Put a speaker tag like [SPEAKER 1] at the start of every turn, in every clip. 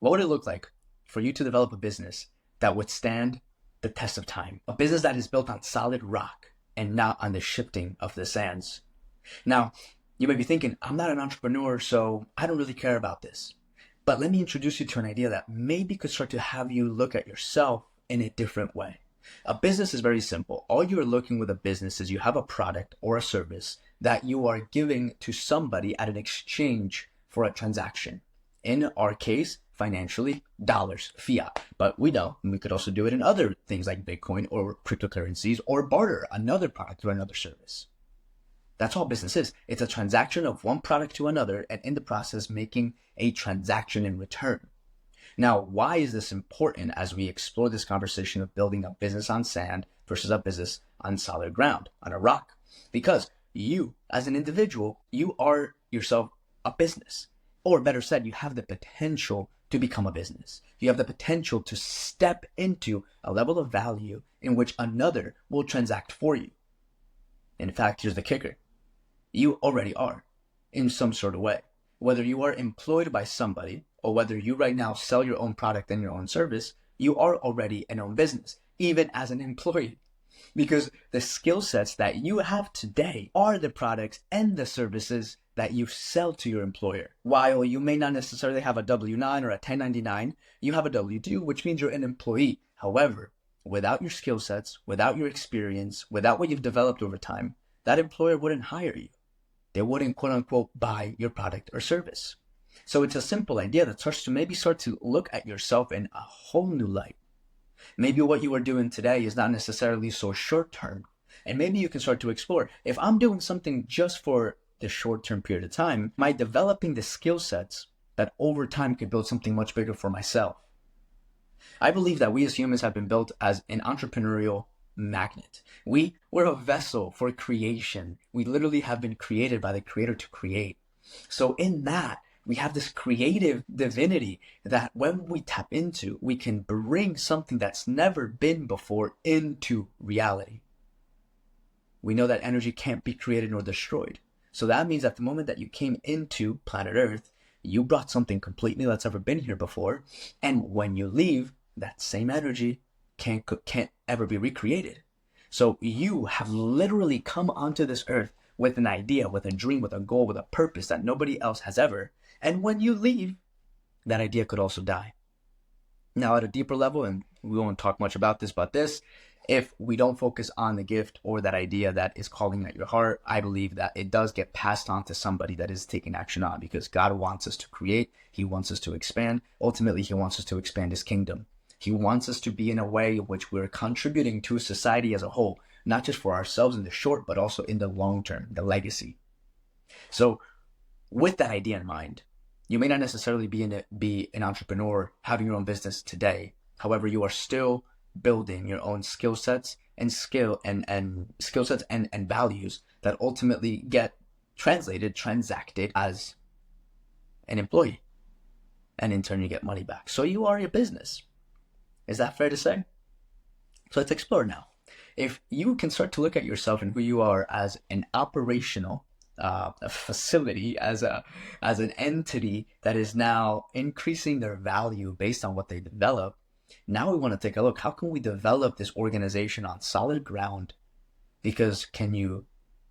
[SPEAKER 1] What would it look like for you to develop a business that would stand the test of time? A business that is built on solid rock and not on the shifting of the sands. Now, you may be thinking, I'm not an entrepreneur, so I don't really care about this. But let me introduce you to an idea that maybe could start to have you look at yourself in a different way. A business is very simple. All you're looking with a business is you have a product or a service that you are giving to somebody at an exchange for a transaction. In our case, financially, dollars, fiat. But we know we could also do it in other things like Bitcoin or cryptocurrencies or barter another product or another service. That's all business is. It's a transaction of one product to another, and in the process, making a transaction in return. Now, why is this important as we explore this conversation of building a business on sand versus a business on solid ground, on a rock? Because you, as an individual, you are yourself a business. Or better said, you have the potential to become a business. You have the potential to step into a level of value in which another will transact for you. In fact, here's the kicker. You already are in some sort of way. Whether you are employed by somebody or whether you right now sell your own product and your own service, you are already an own business, even as an employee. Because the skill sets that you have today are the products and the services that you sell to your employer. While you may not necessarily have a W-9 or a 1099, you have a W-2, which means you're an employee. However, without your skill sets, without your experience, without what you've developed over time, that employer wouldn't hire you. They wouldn't, quote unquote, buy your product or service. So it's a simple idea that starts to look at yourself in a whole new light. Maybe what you are doing today is not necessarily so short term. And maybe you can start to explore, if I'm doing something just for the short term period of time, am I developing the skill sets that over time could build something much bigger for myself? I believe that we as humans have been built as an entrepreneurial magnet. We're a vessel for creation. We literally have been created by the creator to create. So in that, we have this creative divinity that when we tap into, we can bring something that's never been before into reality. We know that energy can't be created nor destroyed. So that means at the moment that you came into planet Earth, you brought something completely that's ever been here before. And when you leave, that same energy can't ever be recreated. So you have literally come onto this earth with an idea, with a dream, with a goal, with a purpose that nobody else has ever. And when you leave, that idea could also die. Now, at a deeper level, and we won't talk much about this, but if we don't focus on the gift or that idea that is calling at your heart, I believe that it does get passed on to somebody that is taking action on, because God wants us to create. He wants us to expand. Ultimately, he wants us to expand his kingdom. He wants us to be in a way in which we're contributing to society as a whole, not just for ourselves in the short, but also in the long term, the legacy. So with that idea in mind, you may not necessarily be an entrepreneur having your own business today. However, you are still building your own skill sets and values that ultimately get transacted as an employee. And in turn, you get money back. So you are your business. Is that fair to say? So let's explore now. If you can start to look at yourself and who you are as an operational a facility, as an entity that is now increasing their value based on what they develop, now we want to take a look. How can we develop this organization on solid ground? Because can you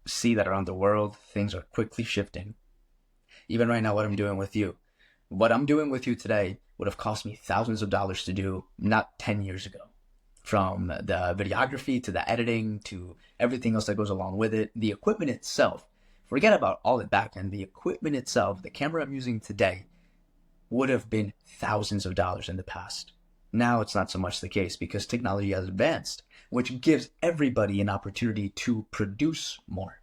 [SPEAKER 1] see that around the world, things are quickly shifting? Even right now, what I'm doing with you today would have cost me thousands of dollars to do not 10 years ago. From the videography to the editing to everything else that goes along with it, the equipment itself, forget about all the back end, the equipment itself, the camera I'm using today would have been thousands of dollars in the past. Now it's not so much the case because technology has advanced, which gives everybody an opportunity to produce more.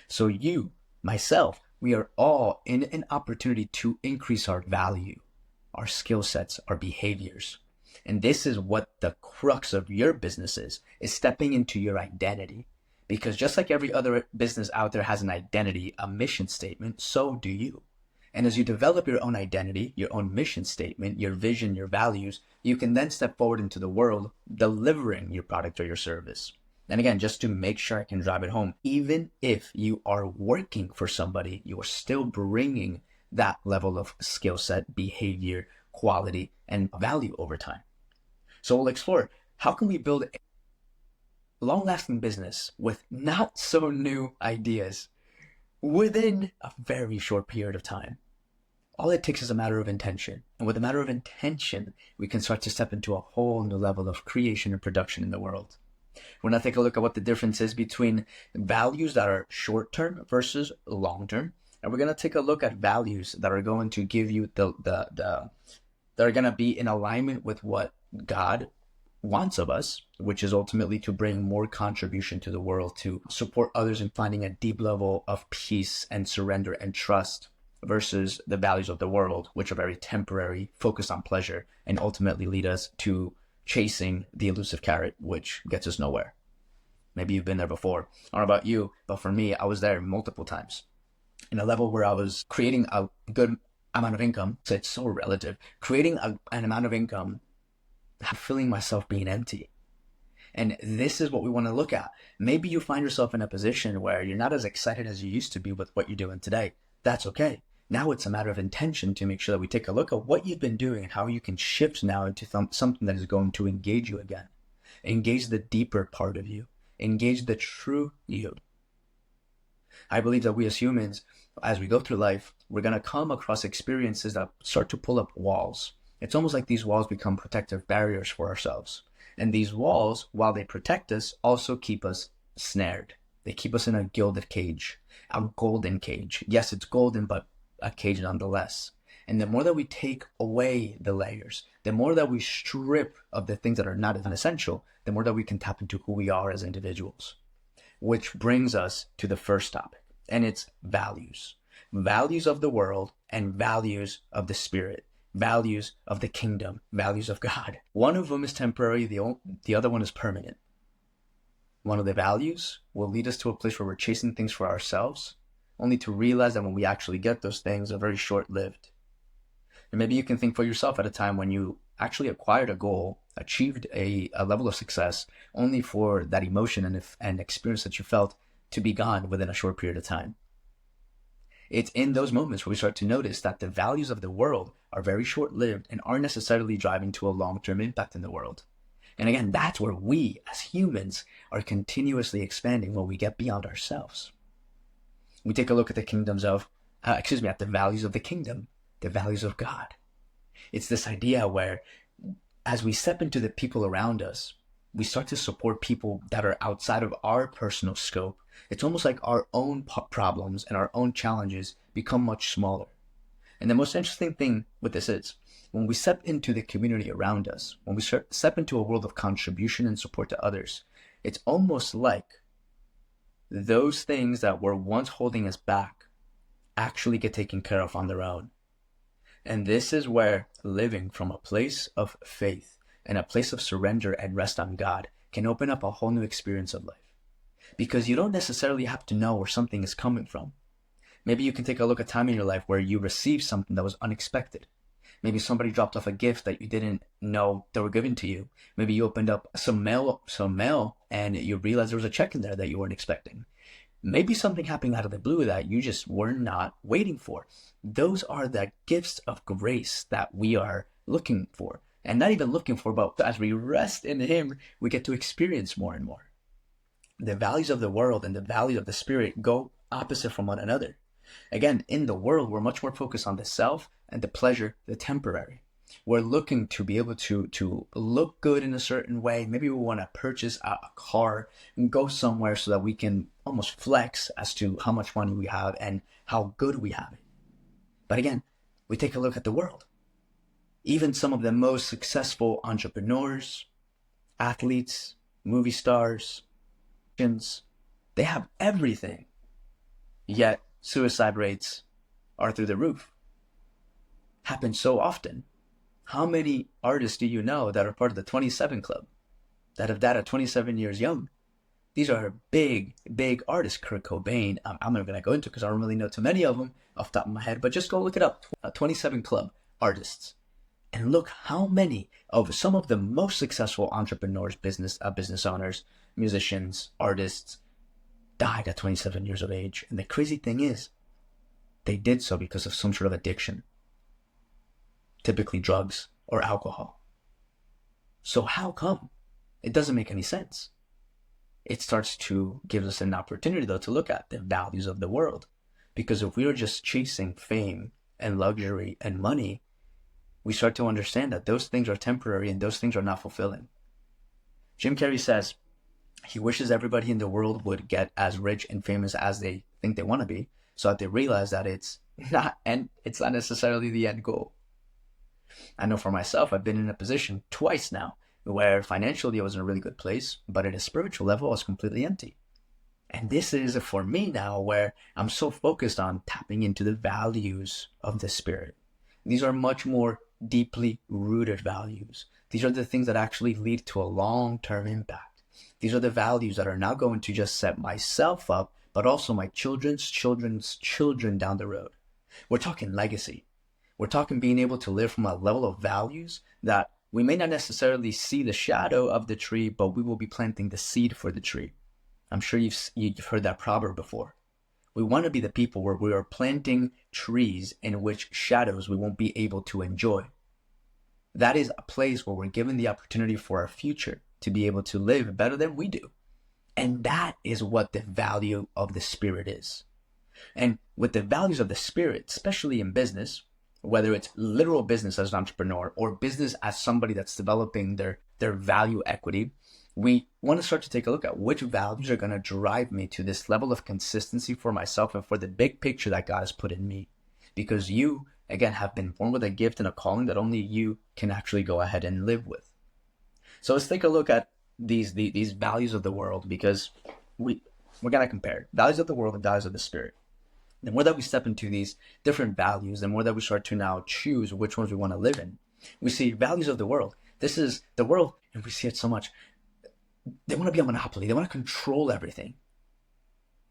[SPEAKER 1] So you, myself, we are all in an opportunity to increase our value, our skill sets, our behaviors. And this is what the crux of your business is stepping into your identity. Because just like every other business out there has an identity, a mission statement, so do you. And as you develop your own identity, your own mission statement, your vision, your values, you can then step forward into the world delivering your product or your service. And again, just to make sure I can drive it home, even if you are working for somebody, you are still bringing that level of skill set, behavior, quality, and value over time. So we'll explore how can we build a long-lasting business with not so new ideas within a very short period of time. All it takes is a matter of intention. And with a matter of intention, we can start to step into a whole new level of creation and production in the world. We're going to take a look at what the difference is between values that are short-term versus long-term. And we're going to take a look at values that are going to give you that are going to be in alignment with what God wants of us, which is ultimately to bring more contribution to the world, to support others in finding a deep level of peace and surrender and trust, versus the values of the world, which are very temporary, focused on pleasure, and ultimately lead us to chasing the elusive carrot, which gets us nowhere. Maybe you've been there before. I don't know about you, but for me, I was there multiple times. In a level where I was creating a good amount of income, so it's so relative, creating an amount of income, feeling myself being empty. And this is what we want to look at. Maybe you find yourself in a position where you're not as excited as you used to be with what you're doing today. That's okay. Now it's a matter of intention to make sure that we take a look at what you've been doing and how you can shift now into something that is going to engage you again. Engage the deeper part of you. Engage the true you. I believe that we as humans, as we go through life, we're going to come across experiences that start to pull up walls. It's almost like these walls become protective barriers for ourselves. And these walls, while they protect us, also keep us snared. They keep us in a gilded cage, a golden cage. Yes, it's golden, but a cage nonetheless. And the more that we take away the layers, the more that we strip of the things that are not essential, the more that we can tap into who we are as individuals. Which brings us to the first topic, and it's values. Values of the world and values of the spirit. Values of the kingdom, values of God. One of them is temporary, the other one is permanent. One of the values will lead us to a place where we're chasing things for ourselves, only to realize that when we actually get those things, they're very short-lived. And maybe you can think for yourself at a time when you actually acquired a goal, achieved a level of success, only for that emotion and experience that you felt to be gone within a short period of time. It's in those moments where we start to notice that the values of the world are very short-lived and aren't necessarily driving to a long-term impact in the world. And again, that's where we as humans are continuously expanding when we get beyond ourselves. We take a look at the at the values of the kingdom, the values of God. It's this idea where as we step into the people around us, we start to support people that are outside of our personal scope. It's almost like our own problems and our own challenges become much smaller. And the most interesting thing with this is, when we step into the community around us, when we step into a world of contribution and support to others, it's almost like those things that were once holding us back actually get taken care of on their own. And this is where living from a place of faith and a place of surrender and rest on God can open up a whole new experience of life. Because you don't necessarily have to know where something is coming from. Maybe you can take a look at a time in your life where you received something that was unexpected. Maybe somebody dropped off a gift that you didn't know they were giving to you. Maybe you opened up some mail and you realized there was a check in there that you weren't expecting. Maybe something happened out of the blue that you just were not waiting for. Those are the gifts of grace that we are looking for. And not even looking for, but as we rest in Him, we get to experience more and more. The values of the world and the values of the spirit go opposite from one another. Again, in the world, we're much more focused on the self and the pleasure, the temporary. We're looking to be able to look good in a certain way. Maybe we want to purchase a car and go somewhere so that we can almost flex as to how much money we have and how good we have it. But again, we take a look at the world. Even some of the most successful entrepreneurs, athletes, movie stars, they have everything. Yet suicide rates are through the roof. Happens so often. How many artists do you know that are part of the 27 Club, that have died at 27 years young? These are big, big artists. Kurt Cobain, I'm not going to go into because I don't really know too many of them off the top of my head, but just go look it up. 27 Club artists. And look how many of some of the most successful entrepreneurs, business owners, musicians, artists, died at 27 years of age. And the crazy thing is, they did so because of some sort of addiction. typically drugs or alcohol. So how come? It doesn't make any sense. It starts to give us an opportunity, though, to look at the values of the world. Because if we are just chasing fame and luxury and money, we start to understand that those things are temporary and those things are not fulfilling. Jim Carrey says he wishes everybody in the world would get as rich and famous as they think they want to be, so that they realize that it's not necessarily the end goal. I know for myself, I've been in a position twice now where financially I was in a really good place, but at a spiritual level, I was completely empty. And this is for me now where I'm so focused on tapping into the values of the Spirit. These are much more deeply rooted values. These are the things that actually lead to a long-term impact. These are the values that are not going to just set myself up, but also my children's children's children down the road. We're talking legacy. We're talking being able to live from a level of values that we may not necessarily see the shadow of the tree, but we will be planting the seed for the tree. I'm sure you've heard that proverb before. We want to be the people where we are planting trees in which shadows we won't be able to enjoy. That is a place where we're given the opportunity for our future to be able to live better than we do. And that is what the value of the Spirit is. And with the values of the Spirit, especially in business, whether it's literal business as an entrepreneur or business as somebody that's developing their value equity, we want to start to take a look at which values are going to drive me to this level of consistency for myself and for the big picture that God has put in me. Because you, again, have been born with a gift and a calling that only you can actually go ahead and live with. So let's take a look at these values of the world, because we're going to compare values of the world and values of the Spirit. The more that we step into these different values, the more that we start to now choose which ones we want to live in. We see values of the world. This is the world, and we see it so much. They want to be a monopoly. They want to control everything.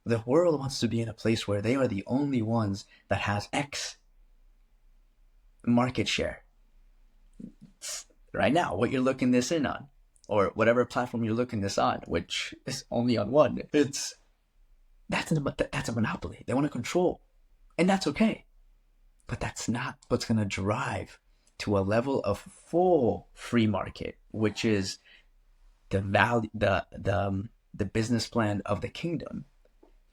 [SPEAKER 1] The world wants to be in a place where they are the only ones that has X market share. Right now, what you're looking this in on, or whatever platform you're looking this on, which is only on one, that's a monopoly. They want to control, and that's okay. But that's not what's going to drive to a level of full free market, which is the value, the business plan of the kingdom.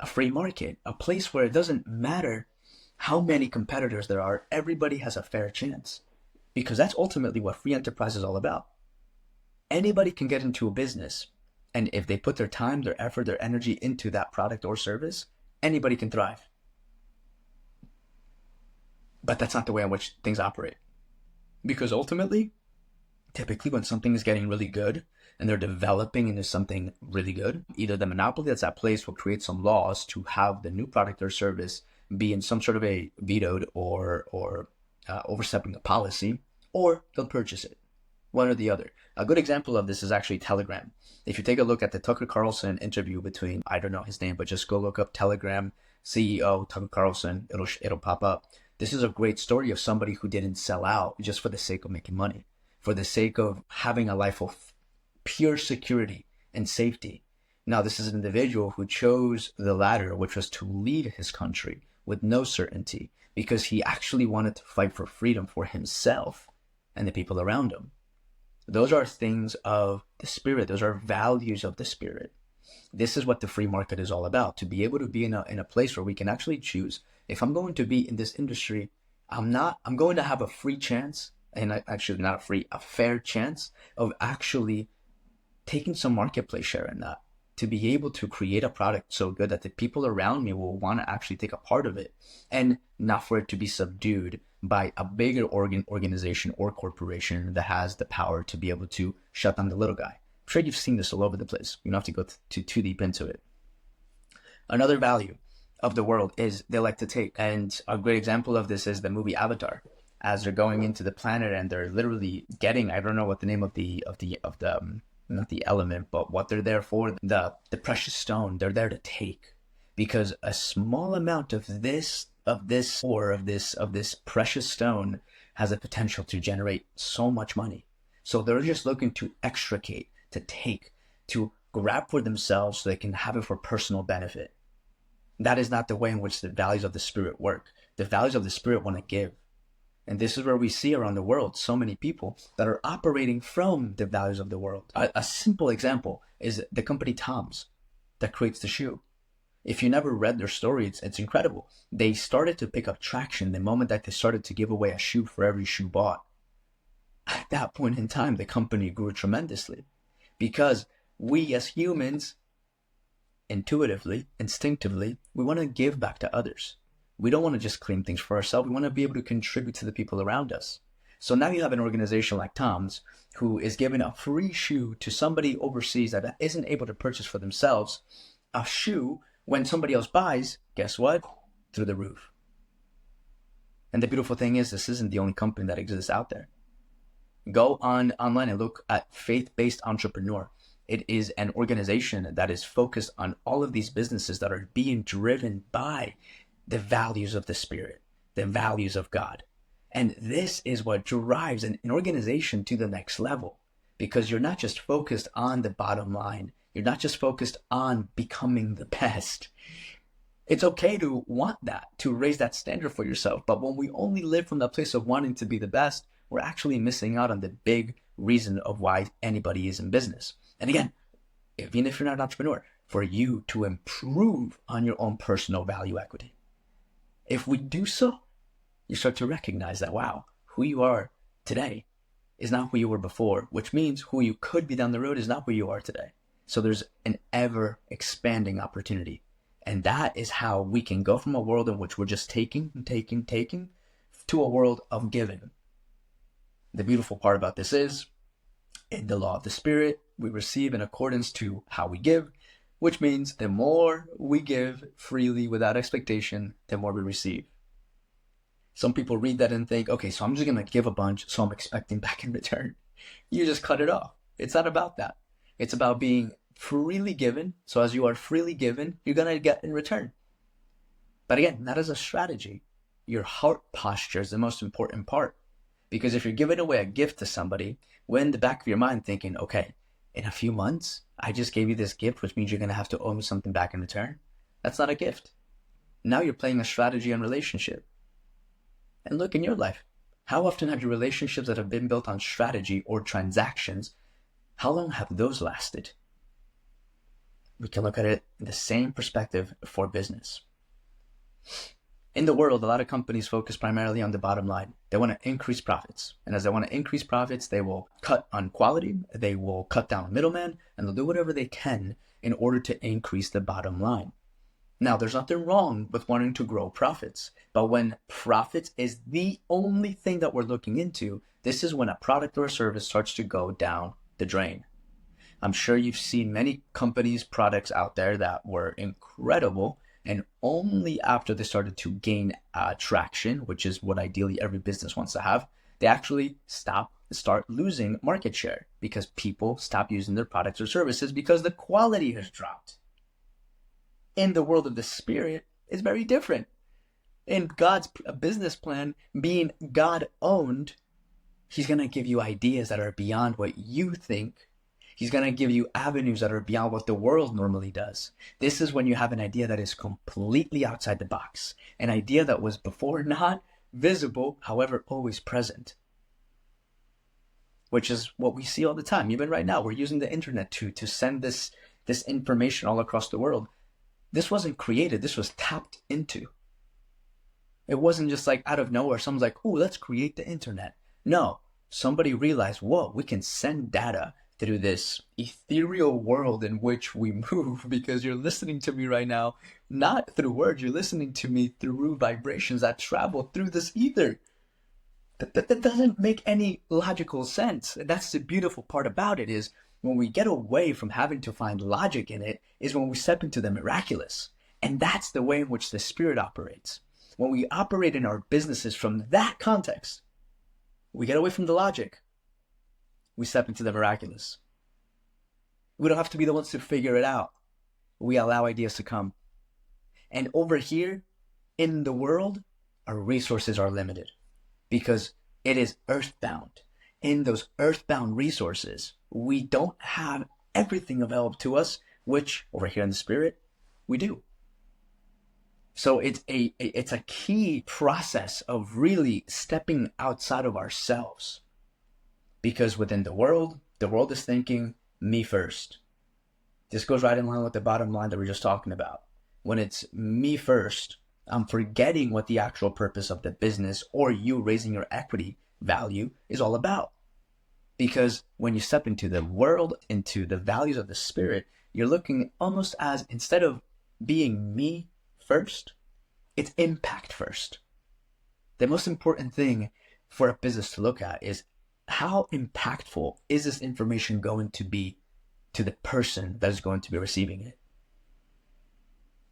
[SPEAKER 1] A free market, a place where it doesn't matter how many competitors there are, everybody has a fair chance. Because that's ultimately what free enterprise is all about. Anybody can get into a business, and if they put their time, their effort, their energy into that product or service, anybody can thrive. But that's not the way in which things operate. Because ultimately, typically when something is getting really good and they're developing into something really good, either the monopoly that's at place will create some laws to have the new product or service be in some sort of a vetoed or overstepping a policy, or they'll purchase it. One or the other. A good example of this is actually Telegram. If you take a look at the Tucker Carlson interview between, I don't know his name, but just go look up Telegram CEO Tucker Carlson. It'll pop up. This is a great story of somebody who didn't sell out just for the sake of making money, for the sake of having a life of pure security and safety. Now, this is an individual who chose the latter, which was to lead his country with no certainty, because he actually wanted to fight for freedom for himself and the people around him. Those are things of the Spirit. Those are values of the Spirit. This is what the free market is all about, to be able to be in a place where we can actually choose. If I'm going to be in this industry, I'm going to have a free chance, and actually not a fair chance of actually taking some marketplace share in that, to be able to create a product so good that the people around me will want to actually take a part of it, and not for it to be subdued by a bigger organization or corporation that has the power to be able to shut down the little guy. I'm sure you've seen this all over the place. You don't have to go too deep into it. Another value of the world is they like to take, and a great example of this is the movie Avatar. As they're going into the planet and they're literally getting, I don't know what the name of the not the element, but what they're there for, the precious stone, they're there to take, because a small amount of this precious stone has a potential to generate so much money. So they're just looking to extricate, to take, to grab for themselves so they can have it for personal benefit. That is not the way in which the values of the Spirit work. The values of the Spirit want to give. And this is where we see around the world so many people that are operating from the values of the world. A simple example is the company Tom's that creates the shoe. If you never read their story, it's incredible. They started to pick up traction the moment that they started to give away a shoe for every shoe bought. At that point in time, the company grew tremendously because we as humans, intuitively, instinctively, we want to give back to others. We don't want to just claim things for ourselves. We want to be able to contribute to the people around us. So now you have an organization like Tom's who is giving a free shoe to somebody overseas that isn't able to purchase for themselves. A shoe, when somebody else buys, guess what? Through the roof. And the beautiful thing is, this isn't the only company that exists out there. Go online and look at Faith-Based Entrepreneur. It is an organization that is focused on all of these businesses that are being driven by the values of the Spirit, the values of God. And this is what drives an organization to the next level, because you're not just focused on the bottom line. You're not just focused on becoming the best. It's okay to want that, to raise that standard for yourself. But when we only live from that place of wanting to be the best, we're actually missing out on the big reason of why anybody is in business. And again, even if you're not an entrepreneur, for you to improve on your own personal value equity. If we do so, you start to recognize that, wow, who you are today is not who you were before, which means who you could be down the road is not who you are today. So there's an ever expanding opportunity. And that is how we can go from a world in which we're just taking to a world of giving. The beautiful part about this is, in the law of the Spirit, we receive in accordance to how we give, which means the more we give freely without expectation, the more we receive. Some people read that and think, okay, so I'm just going to give a bunch, so I'm expecting back in return. You just cut it off. It's not about that. It's about being freely given. So as you are freely given, you're going to get in return. But again, that is a strategy. Your heart posture is the most important part. Because if you're giving away a gift to somebody, when in the back of your mind thinking, okay, in a few months, I just gave you this gift, which means you're going to have to owe me something back in return. That's not a gift. Now you're playing a strategy on relationship. And look in your life. How often have your relationships that have been built on strategy or transactions, how long have those lasted? We can look at it in the same perspective for business. In the world, a lot of companies focus primarily on the bottom line. They want to increase profits. And as they want to increase profits, they will cut on quality, they will cut down middlemen, and they'll do whatever they can in order to increase the bottom line. Now, there's nothing wrong with wanting to grow profits. But when profits is the only thing that we're looking into, this is when a product or a service starts to go down the drain. I'm sure you've seen many companies' products out there that were incredible, and only after they started to gain traction, which is what ideally every business wants to have, they actually start losing market share because people stop using their products or services because the quality has dropped. In the world of the Spirit, it's very different. In God's business plan, being God-owned, He's going to give you ideas that are beyond what you think. He's going to give you avenues that are beyond what the world normally does. This is when you have an idea that is completely outside the box. An idea that was before not visible, however, always present. Which is what we see all the time. Even right now, we're using the internet to send this information all across the world. This wasn't created. This was tapped into. It wasn't just like out of nowhere. Someone's like, oh, let's create the internet. No, somebody realized, whoa, we can send data through this ethereal world in which we move, because you're listening to me right now, not through words, you're listening to me through vibrations that travel through this ether. That doesn't make any logical sense. That's the beautiful part about it, is when we get away from having to find logic in it, is when we step into the miraculous. And that's the way in which the Spirit operates. When we operate in our businesses from that context, we get away from the logic. We step into the miraculous. We don't have to be the ones to figure it out. We allow ideas to come. And over here, in the world, our resources are limited because it is earthbound. In those earthbound resources, we don't have everything available to us, which over here in the Spirit, we do. So it's a key process of really stepping outside of ourselves, because within the world is thinking me first. This goes right in line with the bottom line that we are just talking about. When it's me first, I'm forgetting what the actual purpose of the business or you raising your equity value is all about. Because when you step into the world, into the values of the spirit, you're looking almost as, instead of being me first, it's impact first. The most important thing for a business to look at is, how impactful is this information going to be to the person that is going to be receiving it?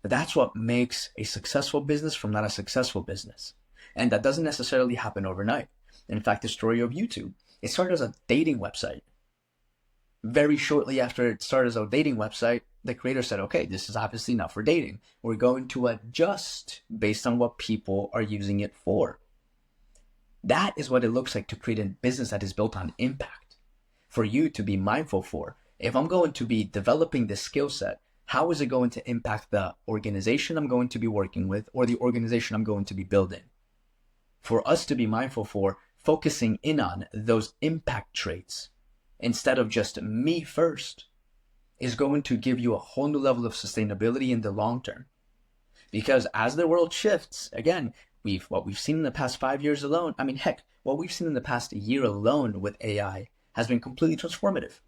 [SPEAKER 1] That's what makes a successful business from not a successful business. And that doesn't necessarily happen overnight. In fact, the story of YouTube, it started as a dating website. Very shortly after it started as a dating website, the creator said, okay, this is obviously not for dating. We're going to adjust based on what people are using it for. That is what it looks like to create a business that is built on impact. For you to be mindful for, if I'm going to be developing this skill set, how is it going to impact the organization I'm going to be working with or the organization I'm going to be building? For us to be mindful for, focusing in on those impact traits instead of just me first is going to give you a whole new level of sustainability in the long term. Because as the world shifts, again, what we've seen in the past 5 years alone, I mean, heck, what we've seen in the past year alone with AI has been completely transformative.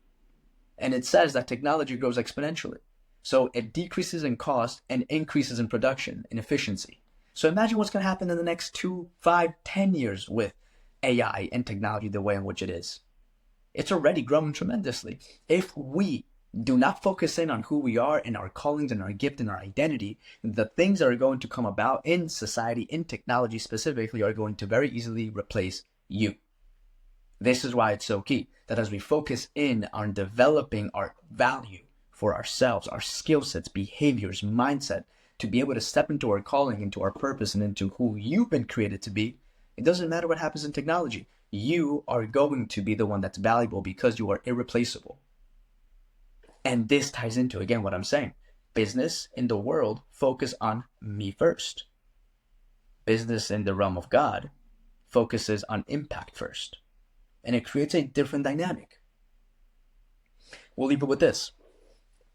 [SPEAKER 1] And it says that technology grows exponentially. So it decreases in cost and increases in production and efficiency. So imagine what's going to happen in the next 2, 5, 10 years with AI and technology the way in which it is. It's already grown tremendously. If we do not focus in on who we are and our callings and our gift and our identity, the things that are going to come about in society, in technology specifically, are going to very easily replace you. This is why it's so key that as we focus in on developing our value for ourselves, our skill sets, behaviors, mindset, to be able to step into our calling, into our purpose, and into who you've been created to be, it doesn't matter what happens in technology. You are going to be the one that's valuable because you are irreplaceable. And this ties into, again, what I'm saying. Business in the world focus on me first. Business in the realm of God focuses on impact first. And it creates a different dynamic. We'll leave it with this.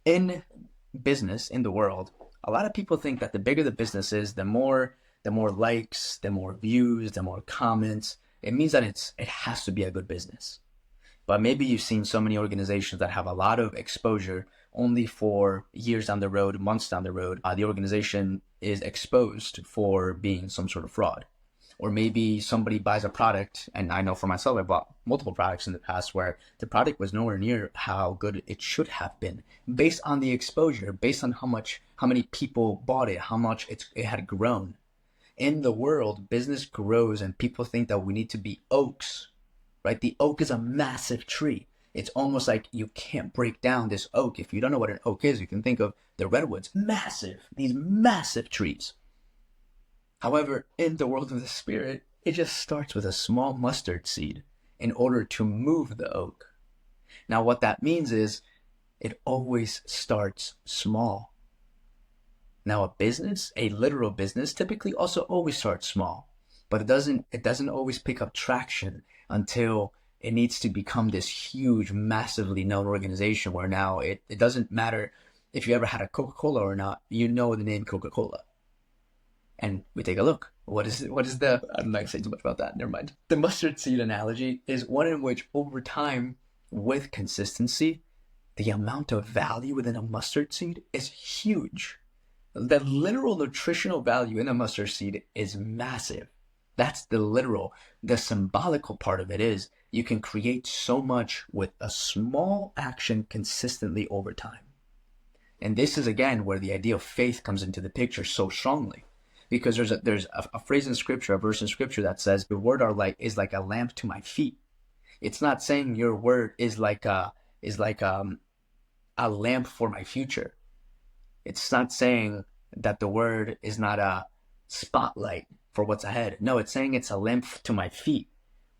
[SPEAKER 1] In business, in the world, a lot of people think that the bigger the business is, the more likes, the more views, the more comments. It means that it has to be a good business. But maybe you've seen so many organizations that have a lot of exposure, only for years down the road, months down the road, the organization is exposed for being some sort of fraud. Or maybe somebody buys a product, and I know for myself, I bought multiple products in the past where the product was nowhere near how good it should have been, based on the exposure, based on how many people bought it, how much it had grown. In the world, business grows, and people think that we need to be oaks, right? The oak is a massive tree. It's almost like you can't break down this oak. If you don't know what an oak is, you can think of the redwoods, massive, these massive trees. However, in the world of the spirit, it just starts with a small mustard seed in order to move the oak. Now, what that means is it always starts small. Now, a business, a literal business, typically also always starts small, but it doesn't always pick up traction until it needs to become this huge, massively known organization where now it doesn't matter if you ever had a Coca-Cola or not, you know the name Coca-Cola. And we take a look. What is the, I'm not going to say too much about that, never mind. The mustard seed analogy is one in which over time, with consistency, the amount of value within a mustard seed is huge. The literal nutritional value in a mustard seed is massive. That's the literal. The symbolical part of it is you can create so much with a small action consistently over time. And this is, again, where the idea of faith comes into the picture so strongly. Because there's a phrase in scripture, a verse in scripture that says, your word is like a lamp to my feet. It's not saying your word is like a lamp for my future. It's not saying that the word is not a spotlight for what's ahead. No, it's saying it's a lamp to my feet.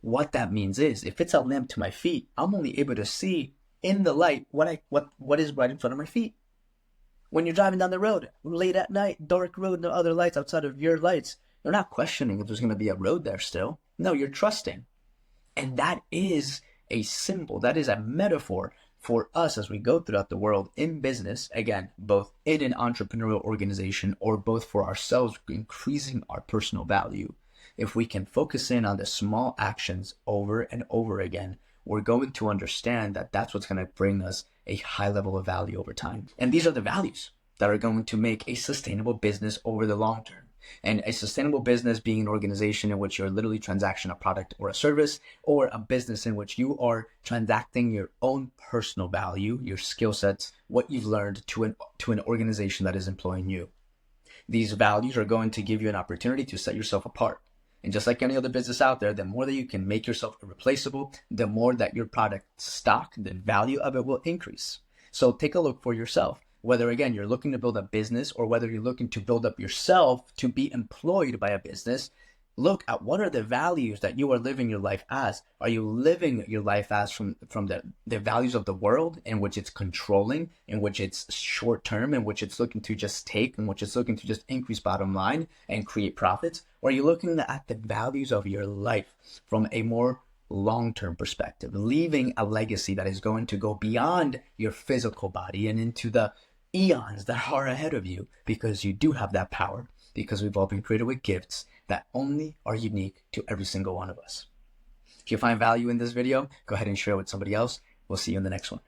[SPEAKER 1] What that means is, if it's a lamp to my feet, I'm only able to see in the light what is right in front of my feet. When you're driving down the road late at night, dark road, no other lights outside of your lights, you're not questioning if there's going to be a road there still. No, you're trusting. And that is a symbol, that is a metaphor for us as we go throughout the world in business, again, both in an entrepreneurial organization or both for ourselves, increasing our personal value. If we can focus in on the small actions over and over again, we're going to understand that that's what's going to bring us a high level of value over time. And these are the values that are going to make a sustainable business over the long term. And a sustainable business being an organization in which you're literally transacting a product or a service, or a business in which you are transacting your own personal value, your skill sets, what you've learned to an organization that is employing you. These values are going to give you an opportunity to set yourself apart. And just like any other business out there, the more that you can make yourself irreplaceable, the more that your product stock, the value of it will increase. So take a look for yourself. Whether, again, you're looking to build a business or whether you're looking to build up yourself to be employed by a business, look at what are the values that you are living your life as. Are you living your life as from the values of the world, in which it's controlling, in which it's short term, in which it's looking to just take, in which it's looking to just increase bottom line and create profits? Or are you looking at the values of your life from a more long-term perspective, leaving a legacy that is going to go beyond your physical body and into the eons that are ahead of you, because you do have that power, because we've all been created with gifts that only are unique to every single one of us. If you find value in this video, go ahead and share it with somebody else. We'll see you in the next one.